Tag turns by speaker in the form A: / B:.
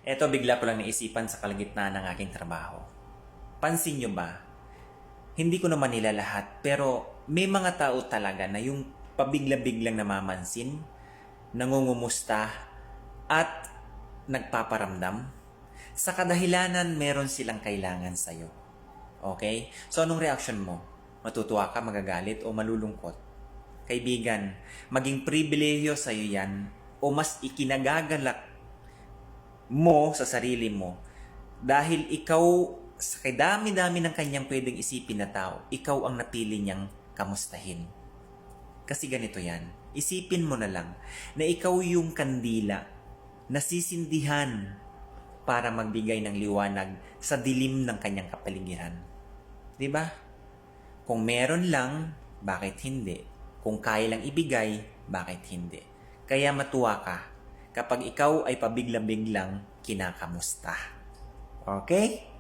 A: Eto, bigla ko lang naisipan sa kalagitnaan ng aking trabaho. Pansin nyo ba? Hindi ko naman nila lahat, pero may mga tao talaga na yung pabigla-biglang namamansin, nangungumusta, at nagpaparamdam. Sa kadahilanan, meron silang kailangan sa'yo. Okay? So, anong reaction mo? Matutuwa ka, magagalit, o malulungkot? Kaibigan, maging pribilehyo sa'yo yan, o mas ikinagagalak mo sa sarili mo dahil ikaw sa dami-dami ng kanyang pwedeng isipin na tao, ikaw ang napili niyang kamustahin. Kasi ganito yan, isipin mo na lang na ikaw yung kandila na sisindihan para magbigay ng liwanag sa dilim ng kanyang kapaligiran. Di ba? Kung meron lang, bakit hindi? Kung kaya lang ibigay, bakit hindi? Kaya matuwa ka kapag ikaw ay pabigla-biglang kinakamusta. Okay?